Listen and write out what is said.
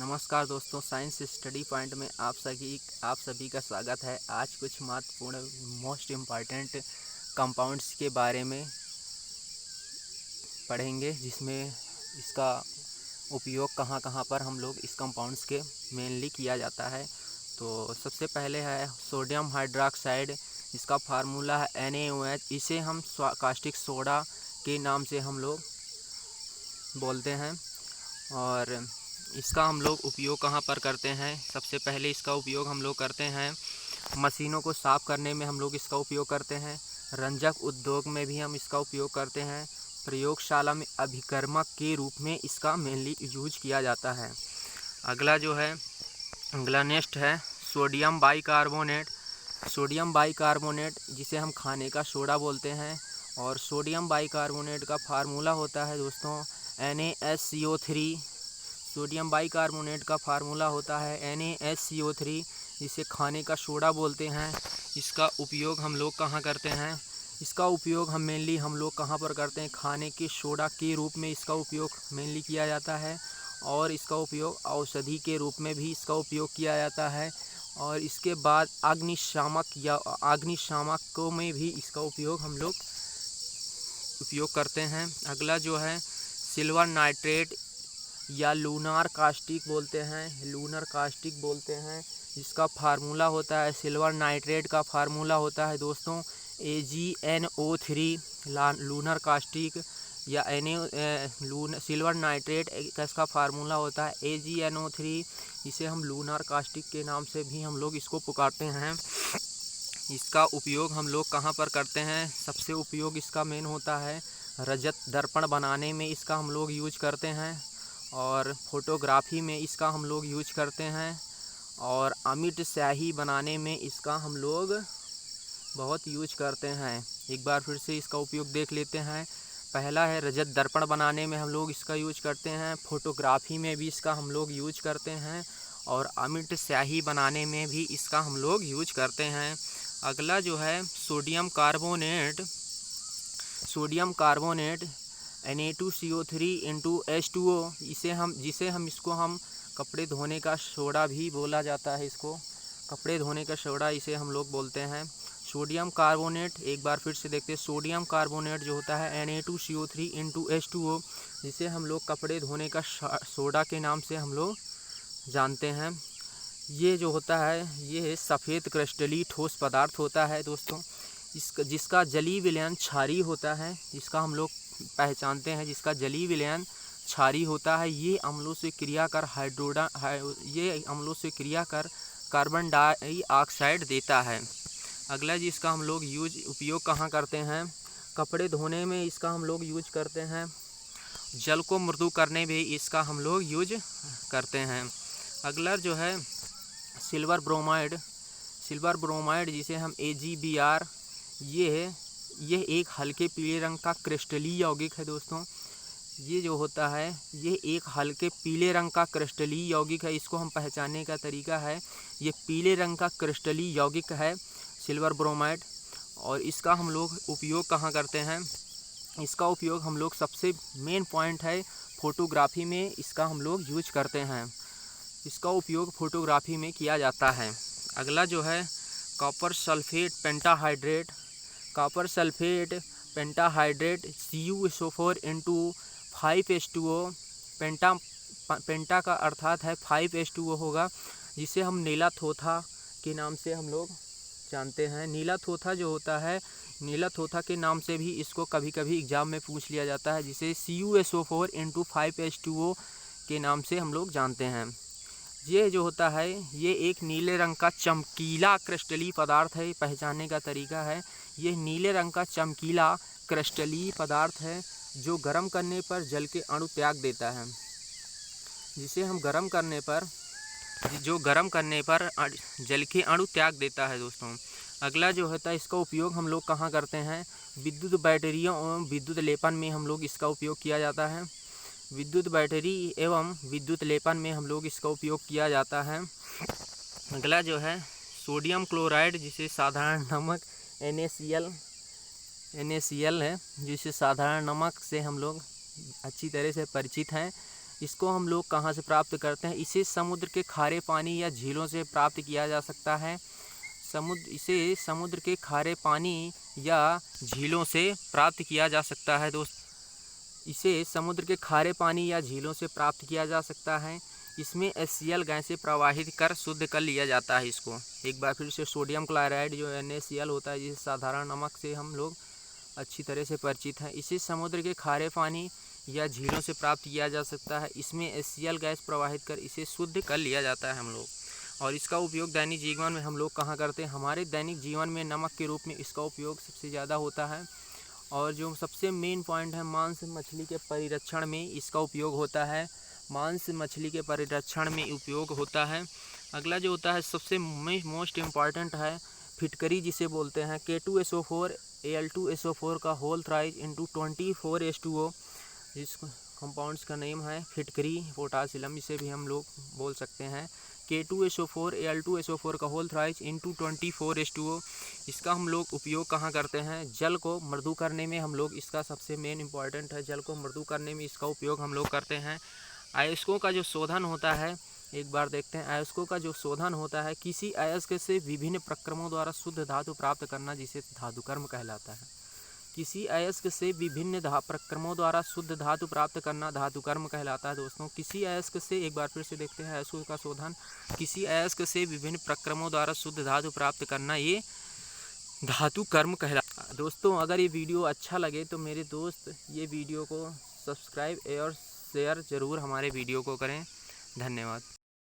नमस्कार दोस्तों, science study point में आप सभी का स्वागत है। आज कुछ महत्वपूर्ण मोस्ट इम्पॉर्टेंट कंपाउंड्स के बारे में पढ़ेंगे, जिसमें इसका उपयोग कहाँ कहाँ पर हम लोग इस कंपाउंड्स के मेनली किया जाता है। तो सबसे पहले है सोडियम हाइड्रोक्साइड, इसका फार्मूला है NaOH। इसे हम कास्टिक सोडा के नाम से हम लोग बोलते हैं। और इसका हम लोग उपयोग कहाँ पर करते हैं? सबसे पहले इसका उपयोग हम लोग करते हैं मशीनों को साफ़ करने में, हम लोग इसका उपयोग करते हैं। रंजक उद्योग में भी हम इसका उपयोग करते हैं। प्रयोगशाला में अभिकर्मक के रूप में इसका मेनली यूज किया जाता है। अगला नेक्स्ट है सोडियम बाइकार्बोनेट। सोडियम बाइकार्बोनेट जिसे हम खाने का सोडा बोलते हैं, और सोडियम बाइकार्बोनेट का फार्मूला होता है दोस्तों NaSCO3। सोडियम बाइकार्बोनेट का फार्मूला होता है NaSCO3, जिसे खाने का सोडा बोलते हैं। इसका उपयोग हम लोग कहाँ करते हैं? इसका उपयोग हम लोग कहाँ पर करते हैं? खाने के सोडा के रूप में इसका उपयोग मेनली किया जाता है, और इसका उपयोग औषधि के रूप में भी इसका उपयोग किया जाता है। और इसके बाद अग्निशामकों में भी इसका उपयोग हम लोग करते हैं। अगला जो है सिल्वर नाइट्रेट या लूनार कास्टिक बोलते हैं। इसका फार्मूला होता है, सिल्वर नाइट्रेट का फार्मूला होता है दोस्तों AgNO3। लूनर कास्टिक या सिल्वर नाइट्रेट का इसका फार्मूला होता है AgNO3। इसे हम लूनर कास्टिक के नाम से भी हम लोग इसको पुकारते हैं। इसका उपयोग हम लोग कहाँ पर करते हैं? सबसे उपयोग इसका मेन होता है रजत दर्पण बनाने में इसका हम लोग यूज करते हैं, और फोटोग्राफी में इसका हम लोग यूज करते हैं, और अमिट स्याही बनाने में इसका हम लोग बहुत यूज करते हैं। एक बार फिर से इसका उपयोग देख लेते हैं। पहला है रजत दर्पण बनाने में हम लोग इसका यूज करते हैं, फोटोग्राफी में भी इसका हम लोग यूज करते हैं, और अमिट स्याही बनाने में भी इसका हम लोग यूज करते हैं। अगला जो है सोडियम कार्बोनेट Na2CO3 जिसे हम कपड़े धोने का सोडा भी बोला जाता है। इसको कपड़े धोने का सोडा इसे हम लोग बोलते हैं। सोडियम कार्बोनेट एक बार फिर से देखते हैं। सोडियम कार्बोनेट जो होता है Na2CO3 जिसे हम लोग कपड़े धोने का सोडा के नाम से हम लोग जानते हैं। ये जो होता है ये सफ़ेद क्रिस्टली ठोस पदार्थ होता है दोस्तों। जिसका जलीय विलयन क्षारीय होता है, जिसका हम लोग पहचानते हैं, जिसका जलीय विलयन क्षारीय होता है। ये अम्लों से क्रिया कर कार्बन डाइऑक्साइड देता है। अगला जिसका हम लोग उपयोग कहाँ करते हैं? कपड़े धोने में इसका हम लोग यूज करते हैं। जल को मृदु करने में इसका हम लोग यूज करते हैं। अगला जो है सिल्वर ब्रोमाइड जिसे हम AgBr, ये एक हल्के पीले रंग का क्रिस्टलीय यौगिक है दोस्तों। ये जो होता है ये एक हल्के पीले रंग का क्रिस्टलीय यौगिक है। इसको हम पहचानने का तरीका है, ये पीले रंग का क्रिस्टलीय यौगिक है सिल्वर ब्रोमाइड। और इसका हम लोग उपयोग कहाँ करते हैं? इसका उपयोग हम लोग सबसे मेन पॉइंट है फोटोग्राफी में इसका हम लोग यूज करते हैं। इसका उपयोग फोटोग्राफी में किया जाता है। अगला जो है copper sulphate pentahydrate CuSO4 5H2O। पेंटा का अर्थात है 5H2O होगा, जिसे हम नीलाथोथा के नाम से हम लोग जानते हैं। नीलाथोथा जो होता है, नीलाथोथा के नाम से भी इसको कभी कभी एग्जाम में पूछ लिया जाता है, जिसे CuSO4 5H2O के नाम से हम लोग जानते हैं। ये जो होता है ये एक नीले रंग का चमकीला क्रिस्टलीय पदार्थ है। पहचानने का तरीका है, ये नीले रंग का चमकीला क्रिस्टलीय पदार्थ है जो गर्म करने पर जल के अणु त्याग देता है। जिसे हम गर्म करने पर जल के अणु त्याग देता है दोस्तों। अगला जो होता है इसका उपयोग हम लोग कहाँ करते हैं? विद्युत बैटरियों एवं विद्युत लेपन में हम लोग इसका उपयोग किया जाता है। विद्युत बैटरी एवं विद्युत लेपन में हम लोग इसका उपयोग किया जाता है। अगला जो है सोडियम क्लोराइड, जिसे साधारण नमक NaCl है, जिसे साधारण नमक से हम लोग अच्छी तरह से परिचित हैं। इसको हम लोग कहाँ से प्राप्त करते हैं? इसे समुद्र के खारे पानी या झीलों से प्राप्त किया जा सकता है। इसे समुद्र के खारे पानी या झीलों से प्राप्त किया जा सकता है दोस्त। इसे समुद्र के खारे पानी या झीलों से प्राप्त किया जा सकता है। इसमें HCl गैसें प्रवाहित कर शुद्ध कर लिया जाता है इसको। एक बार फिर से सोडियम क्लोराइड जो NaCl होता है, जिसे साधारण नमक से हम लोग अच्छी तरह से परिचित हैं। इसे समुद्र के खारे पानी या झीलों से प्राप्त किया जा सकता है। इसमें HCl गैस प्रवाहित कर इसे शुद्ध कर लिया जाता है हम लोग। और इसका उपयोग दैनिक जीवन में हम लोग कहाँ करते हैं? हमारे दैनिक जीवन में नमक के रूप में इसका उपयोग सबसे ज़्यादा होता है। और जो सबसे मेन पॉइंट है, मांस मछली के परिरक्षण में इसका उपयोग होता है। मांस मछली के परिरक्षण में उपयोग होता है। अगला जो होता है सबसे मोस्ट इम्पॉर्टेंट है फिटकरी, जिसे बोलते हैं K2SO4 Al2SO4 का होल थ्राइस इंटू 24H2O। जिस कंपाउंड्स का नेम है फिटकरी पोटासिलम, इसे भी हम लोग बोल सकते हैं K2SO4 Al2SO4 का होल थ्राइस इंटू 24H2O। इसका हम लोग उपयोग कहाँ करते हैं? जल को मृदु करने में हम लोग इसका सबसे मेन इम्पॉर्टेंट है। जल को मृदु करने में इसका उपयोग हम लोग करते हैं। अयस्कों का जो शोधन होता है, एक बार देखते हैं। अयस्कों का जो शोधन होता है, किसी अयस्क से विभिन्न प्रक्रमों द्वारा शुद्ध धातु प्राप्त करना, जिसे धातुकर्म कहलाता है। किसी अयस्क से विभिन्न प्रक्रमों द्वारा शुद्ध धातु प्राप्त करना धातुकर्म कहलाता है दोस्तों। किसी अयस्क से, एक बार फिर से देखते हैं अयस्कों का शोधन, किसी अयस्क से विभिन्न प्रक्रमों द्वारा शुद्ध धातु प्राप्त करना, ये धातुकर्म कहलाता है दोस्तों। अगर ये वीडियो अच्छा लगे तो मेरे दोस्त ये वीडियो को सब्सक्राइब और शेयर ज़रूर हमारे वीडियो को करें। धन्यवाद।